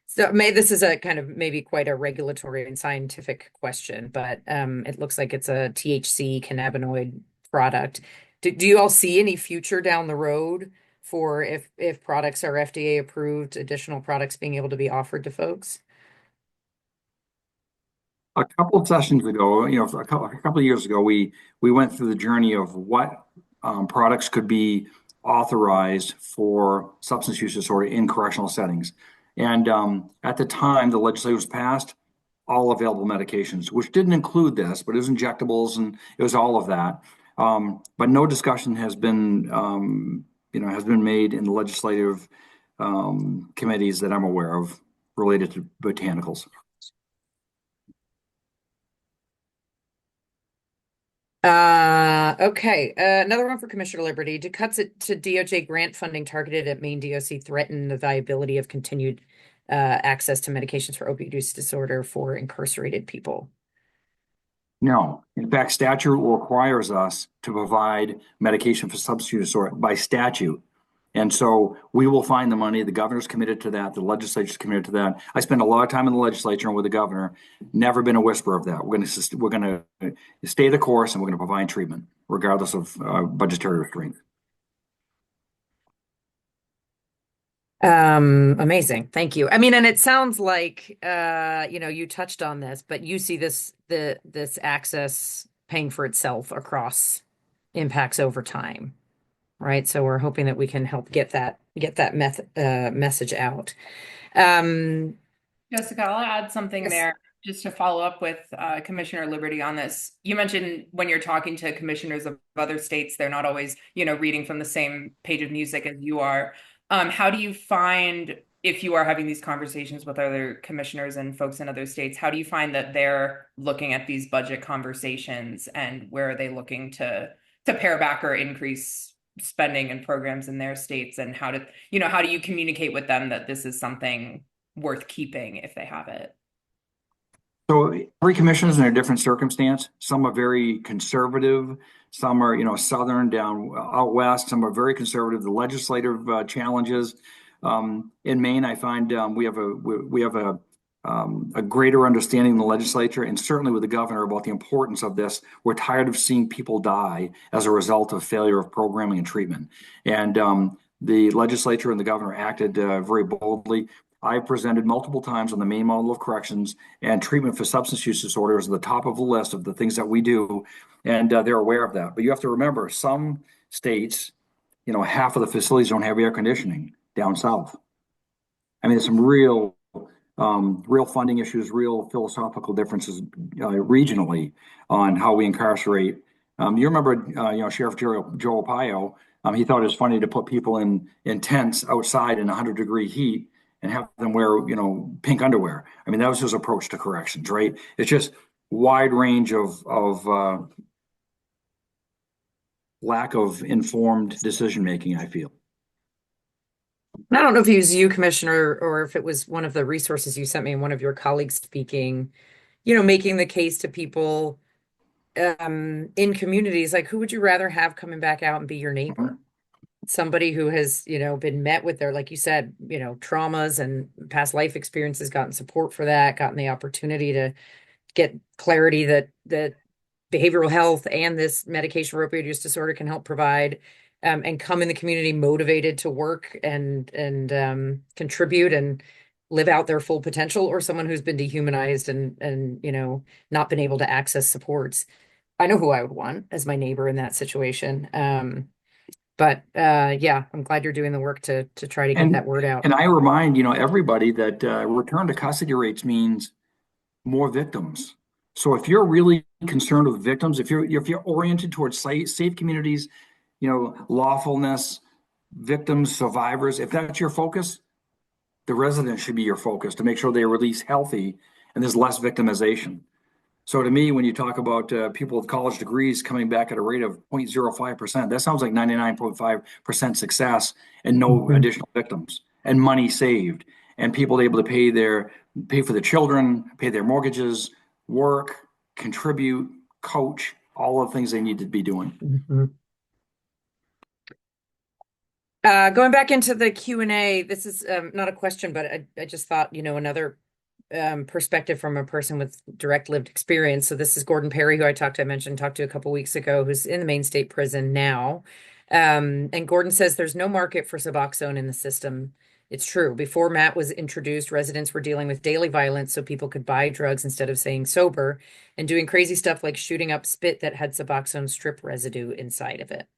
So this is a kind of maybe quite a regulatory and scientific question, but it looks like it's a THC cannabinoid product. Do you all see any future down the road for if products are FDA approved, additional products being able to be offered to folks? A couple of sessions ago, a couple of years ago, we went through the journey of what products could be authorized for substance use disorder in correctional settings. And at the time, the legislation was passed, all available medications, which didn't include this, but it was injectables and it was all of that. But no discussion has been made in the legislative committees that I'm aware of related to botanicals. Okay. Another one for Commissioner Liberty. Do cuts to DOJ grant funding targeted at Maine DOC threaten the viability of continued access to medications for opioid use disorder for incarcerated people? No. In fact, statute requires us to provide medication for substance use disorder by statute. And so we will find the money. The governor's committed to that. The legislature's committed to that. I spend a lot of time in the legislature and with the governor. Never been a whisper of that. We're going to stay the course and we're going to provide treatment regardless of budgetary restraints. Amazing. Thank you. I mean, and it sounds like you touched on this, but you see this access paying for itself across impacts over time. Right. So we're hoping that we can help get that message out. Jessica, I'll add something Yes. there just to follow up with Commissioner Liberty on this. You mentioned when you're talking to commissioners of other states, they're not always, reading from the same page of music as you are. How do you find, if you are having these conversations with other commissioners and folks in other states, how do you find that they're looking at these budget conversations and where are they looking to pare back or increase spending and programs in their states, and how do you communicate with them that this is something worth keeping if they have it? So every commission is in a different circumstance. Some are very conservative. Some are, southern down out west. Some are very conservative. The legislative challenges in Maine, I find we have a greater understanding in the legislature and certainly with the governor about the importance of this. We're tired of seeing people die as a result of failure of programming and treatment. And the legislature and the governor acted very boldly. I presented multiple times on the Maine model of corrections, and treatment for substance use disorders at the top of the list of the things that we do, and they're aware of that. But you have to remember, some states, half of the facilities don't have air conditioning down south. I mean, there's some real funding issues, real philosophical differences regionally on how we incarcerate. You remember, Sheriff Joe Arpaio, he thought it was funny to put people in tents outside in 100-degree heat and have them wear, pink underwear. I mean, that was his approach to corrections, right? It's just wide range of lack of informed decision-making, I feel. I don't know if it was you, Commissioner, or if it was one of the resources you sent me and one of your colleagues speaking, making the case to people in communities, like who would you rather have coming back out and be your neighbor? Somebody who has, been met with their, like you said, traumas and past life experiences, gotten support for that, gotten the opportunity to get clarity that behavioral health and this medication for opioid use disorder can help provide, and come in the community motivated to work and contribute and live out their full potential, or someone who's been dehumanized and not been able to access supports. I know who I would want as my neighbor in that situation. But yeah, I'm glad you're doing the work to try to get that word out. And I remind, everybody that return to custody rates means more victims. So if you're really concerned with victims, if you're oriented towards safe communities, lawfulness, victims, survivors, if that's your focus, the residents should be your focus to make sure they release healthy and there's less victimization. So to me, when you talk about people with college degrees coming back at a rate of 0.05%, that sounds like 99.5% success and no additional victims and money saved and people able to pay for the children, pay their mortgages, work, contribute, coach, all the things they need to be doing. Going back into the Q&A, this is not a question, but I just thought, another perspective from a person with direct lived experience. So this is Gordon Perry, who I mentioned a couple weeks ago, who's in the Maine State Prison now. And Gordon says there's no market for Suboxone in the system. It's true. Before MAT was introduced, residents were dealing with daily violence so people could buy drugs instead of staying sober and doing crazy stuff like shooting up spit that had Suboxone strip residue inside of it.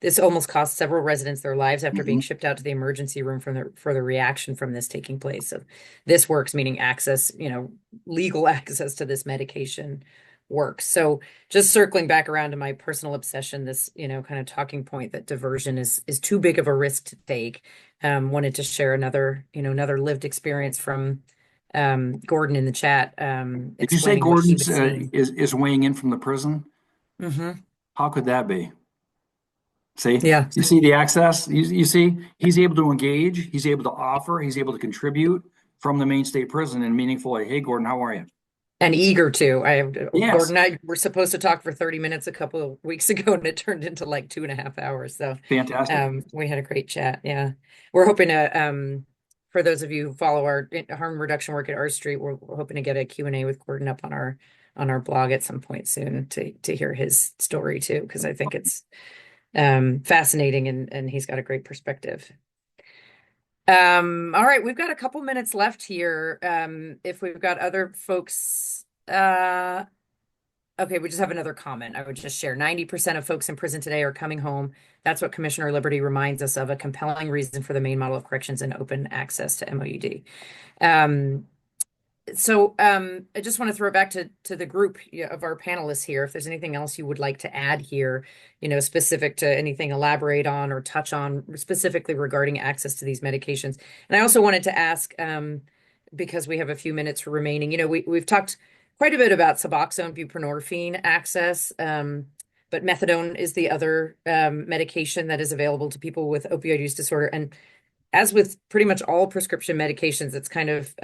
This almost cost several residents their lives after being shipped out to the emergency room for the reaction from this taking place. So this works, meaning access, legal access to this medication works. So just circling back around to my personal obsession, this, kind of talking point that diversion is too big of a risk to take. Wanted to share another lived experience from Gordon in the chat. Did you say Gordon's is weighing in from the prison? How could that be? See, yeah, you see the access, you see, he's able to engage, he's able to offer, he's able to contribute from the Maine State Prison in meaningful way. Hey, Gordon, how are you? And eager to. Yes. Gordon and I were supposed to talk for 30 minutes a couple of weeks ago, and it turned into like 2.5 hours. So fantastic. We had a great chat. Yeah. We're hoping to, for those of you who follow our harm reduction work at R Street, we're hoping to get a Q&A with Gordon up on our blog at some point soon to hear his story too, because I think it's fascinating and he's got a great perspective. All right, we've got a couple minutes left here. If we've got other folks, okay, we just have another comment. I would just share 90% of folks in prison today are coming home. That's what Commissioner Liberty reminds us of, a compelling reason for the Maine model of corrections and open access to MOUD. So I just want to throw it back to the group of our panelists here. If there's anything else you would like to add here, specific to anything, elaborate on or touch on specifically regarding access to these medications. And I also wanted to ask, because we have a few minutes remaining, we've talked quite a bit about Suboxone, buprenorphine access, but methadone is the other medication that is available to people with opioid use disorder. And as with pretty much all prescription medications, it's kind of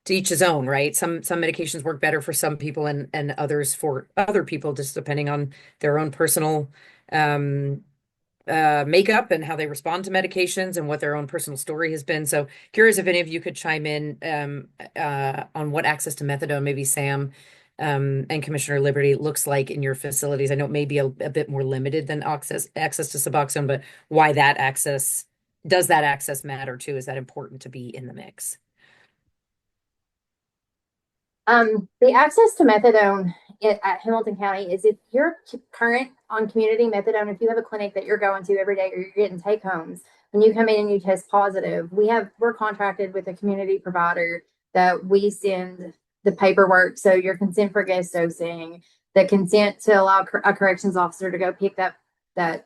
to each his own, right? Some medications work better for some people and others for other people, just depending on their own personal makeup and how they respond to medications and what their own personal story has been. So curious if any of you could chime in on what access to methadone, maybe Sam and Commissioner Liberty, looks like in your facilities. I know it may be a bit more limited than access to Suboxone, but why does that access matter too? Is that important to be in the mix? The access to methadone at Hamilton County is if you're current on community methadone, if you have a clinic that you're going to every day or you're getting take homes, when you come in and you test positive, we're contracted with a community provider that we send the paperwork. So your consent for guest dosing, the consent to allow a corrections officer to go pick that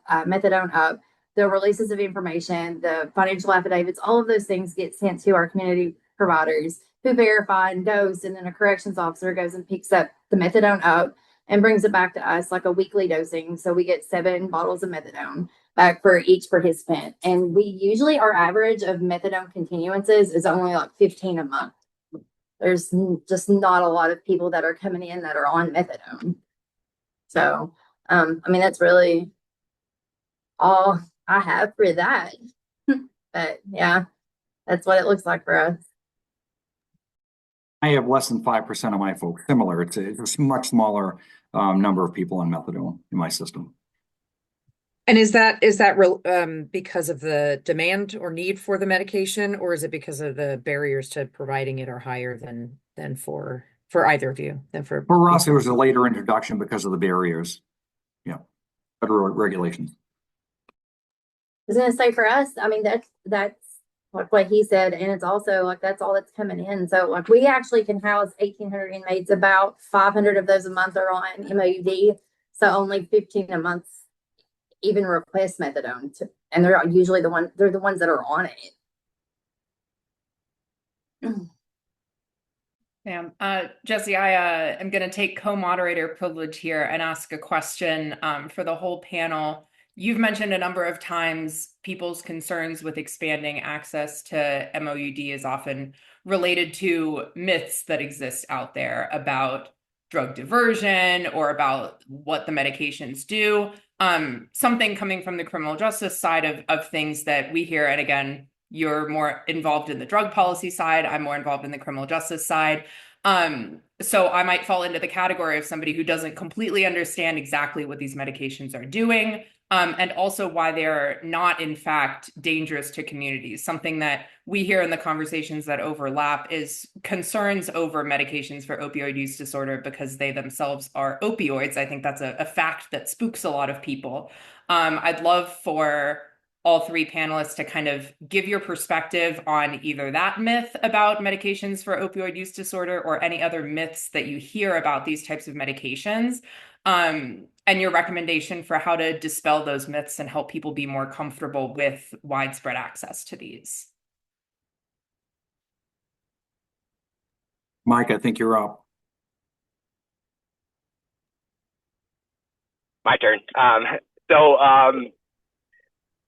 methadone up, the releases of information, the financial affidavits, all of those things get sent to our community providers who verify and dose, and then a corrections officer goes and picks up the methadone up and brings it back to us like a weekly dosing. So we get 7 bottles of methadone. for each participant. And we usually, our average of methadone continuances is only like 15 a month. There's just not a lot of people that are coming in that are on methadone. So, I mean, that's really all I have for that. But yeah, that's what it looks like for us. I have less than 5% of my folks. Similar, it's a much smaller number of people on methadone in my system. And is that real because of the demand or need for the medication, or is it because of the barriers to providing it are higher than for either of you than for us? It was a later introduction because of the barriers. Yeah, federal regulations. I was gonna say for us, I mean that's like what he said, and it's also like that's all that's coming in. So like we actually can house 1,800 inmates. About 500 of those a month are on MOUD, so only 15 a month even request methadone, and they're usually the ones that are on it. Jesse, I am going to take co-moderator privilege here and ask a question for the whole panel. You've mentioned a number of times people's concerns with expanding access to MOUD is often related to myths that exist out there about drug diversion or about what the medications do. Something coming from the criminal justice side of things that we hear, and again, you're more involved in the drug policy side, I'm more involved in the criminal justice side. So I might fall into the category of somebody who doesn't completely understand exactly what these medications are doing, and also why they're not, in fact, dangerous to communities. Something that we hear in the conversations that overlap is concerns over medications for opioid use disorder because they themselves are opioids. I think that's a fact that spooks a lot of people. I'd love for all three panelists to kind of give your perspective on either that myth about medications for opioid use disorder or any other myths that you hear about these types of medications, and your recommendation for how to dispel those myths and help people be more comfortable with widespread access to these. Mike, I think you're up. My turn.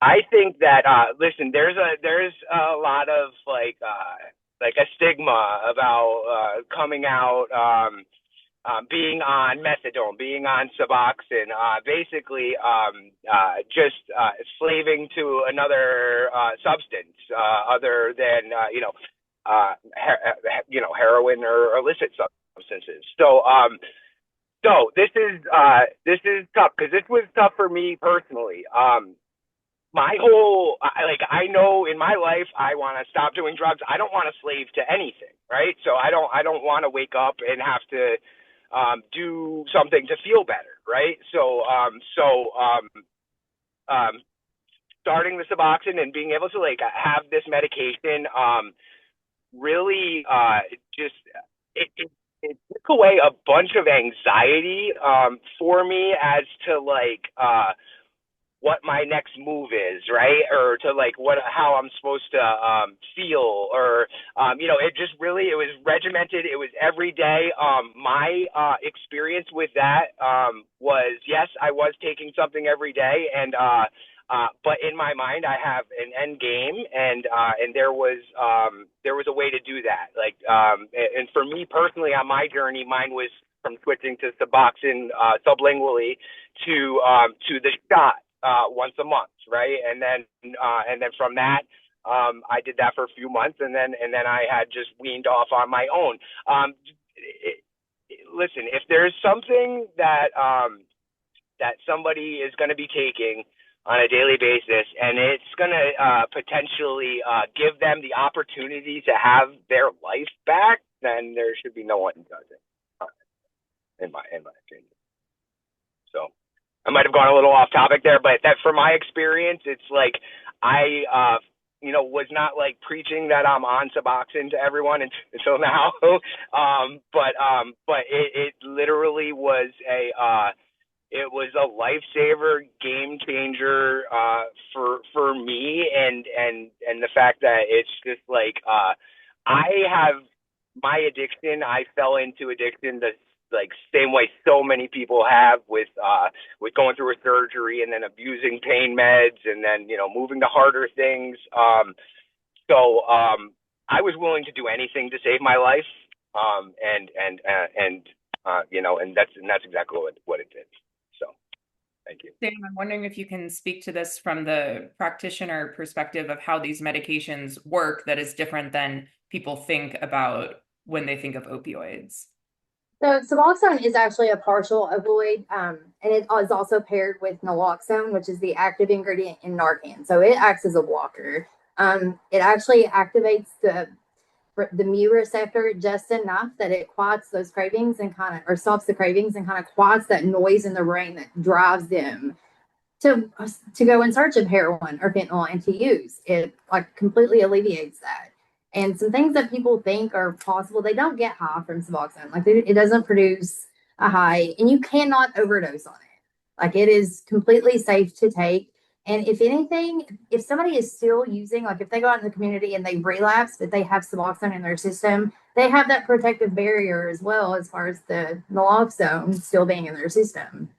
I think that listen, there's a lot of like a stigma about coming out, being on methadone, being on Suboxone, basically just slaving to another substance other than heroin or illicit substances. So this is tough because this was tough for me personally. My whole I know in my life I want to stop doing drugs. I don't want to slave to anything, right? So I don't want to wake up and have to do something to feel better, right? So starting the Suboxone and being able to like have this medication really just it took away a bunch of anxiety for me as to like what my next move is, right? Or to like how I'm supposed to feel, or it was regimented. It was every day. My experience with that was, yes, I was taking something every day, and but in my mind, I have an end game, and there was a way to do that. Like, and for me personally, on my journey, mine was from switching to Suboxone sublingually to the shot once a month, right? And then from that, I did that for a few months, and then I had just weaned off on my own. Listen, if there's something that somebody is going to be taking on a daily basis, and it's going to potentially give them the opportunity to have their life back, then there should be no one who does it, in my opinion. So I might have gone a little off topic there, but that for my experience, it's like I was not like preaching that I'm on Suboxone to everyone until now. But it literally was it was a lifesaver, game changer for me, and the fact that it's just like I have my addiction. I fell into addiction the like same way so many people have with going through a surgery and then abusing pain meds and then, you know, moving to harder things. So I was willing to do anything to save my life. You know, and that's exactly what it did. So thank you. Sam, I'm wondering if you can speak to this from the practitioner perspective of how these medications work that is different than people think about when they think of opioids. So Suboxone is actually a partial opioid, and it is also paired with naloxone, which is the active ingredient in Narcan. So it acts as a blocker. It actually activates the mu receptor just enough that it quiets those cravings and or stops the cravings and kind of quiets that noise in the brain that drives them to go in search of heroin or fentanyl and to use it. Like completely alleviates that. And some things that people think are possible, they don't get high from Suboxone. Like it doesn't produce a high, and you cannot overdose on it. Like it is completely safe to take. And if anything, if somebody is still using, like if they go out in the community and they relapse, but they have Suboxone in their system, they have that protective barrier as well, as far as the naloxone still being in their system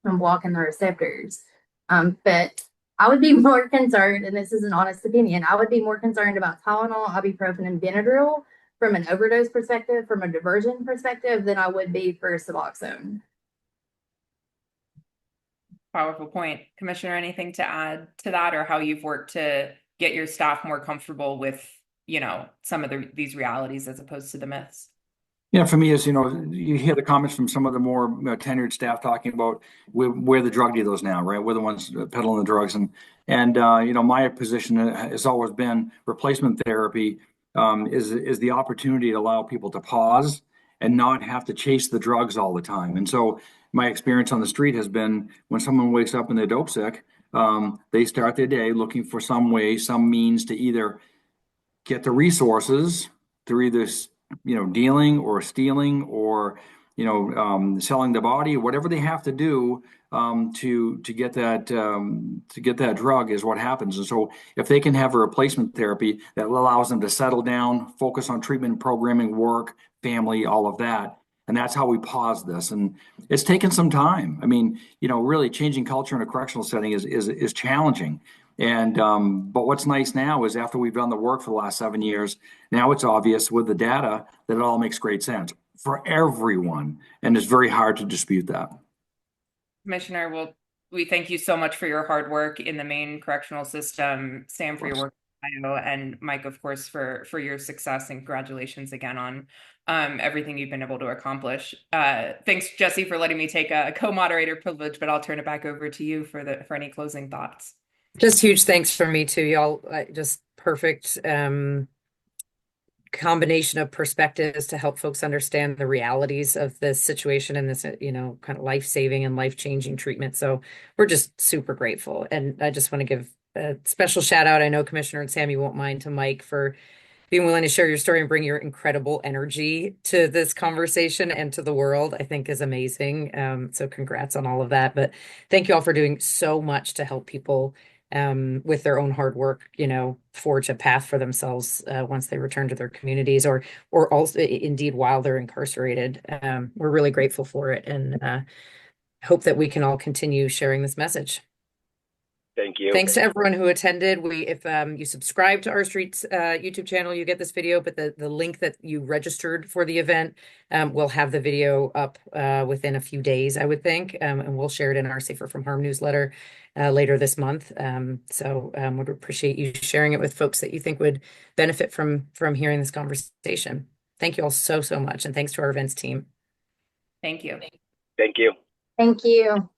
and blocking the receptors. But I would be more concerned, and this is an honest opinion, I would be more concerned about Tylenol, ibuprofen, and Benadryl from an overdose perspective, from a diversion perspective, than I would be for Suboxone. Powerful point. Commissioner, anything to add to that, or how you've worked to get your staff more comfortable with, you know, some of these realities as opposed to the myths? Yeah, for me, is, you know, you hear the comments from some of the more tenured staff talking about we're the drug dealers now, right? We're the ones peddling the drugs, and you know, my position has always been replacement therapy is the opportunity to allow people to pause and not have to chase the drugs all the time. And so my experience on the street has been when someone wakes up and they're dope sick, they start their day looking for some way, some means to either get the resources through either, you know, dealing or stealing or, you know, selling the body, whatever they have to do to get that drug is what happens. And so if they can have a replacement therapy that allows them to settle down, focus on treatment, programming, work, family, all of that. And that's how we pause this. And it's taken some time. I mean, you know, really changing culture in a correctional setting is challenging. And but what's nice now is after we've done the work for the last 7 years, now it's obvious with the data that it all makes great sense for everyone. And it's very hard to dispute that. Commissioner, well, we thank you so much for your hard work in the Maine correctional system, Sam for your work in Ohio, and Mike, of course, for your success, and congratulations again on everything you've been able to accomplish. Thanks, Jesse, for letting me take a co-moderator privilege, but I'll turn it back over to you for any closing thoughts. Just huge thanks from me too, y'all. Just perfect combination of perspectives to help folks understand the realities of this situation and this, you know, kind of life-saving and life-changing treatment. So we're just super grateful. And I just want to give a special shout out. I know Commissioner and Sam, you won't mind, to Mike for being willing to share your story and bring your incredible energy to this conversation and to the world, I think is amazing. So congrats on all of that. But thank you all for doing so much to help people with their own hard work, you know, forge a path for themselves once they return to their communities, or also indeed while they're incarcerated. We're really grateful for it, and hope that we can all continue sharing this message. Thank you. Thanks to everyone who attended. If you subscribe to our Street's YouTube channel, you get this video, but the link that you registered for the event will have the video up within a few days, I would think, and we'll share it in our Safer from Harm newsletter later this month. So would appreciate you sharing it with folks that you think would benefit from hearing this conversation. Thank you all so much, and thanks to our events team. Thank you. Thank you. Thank you.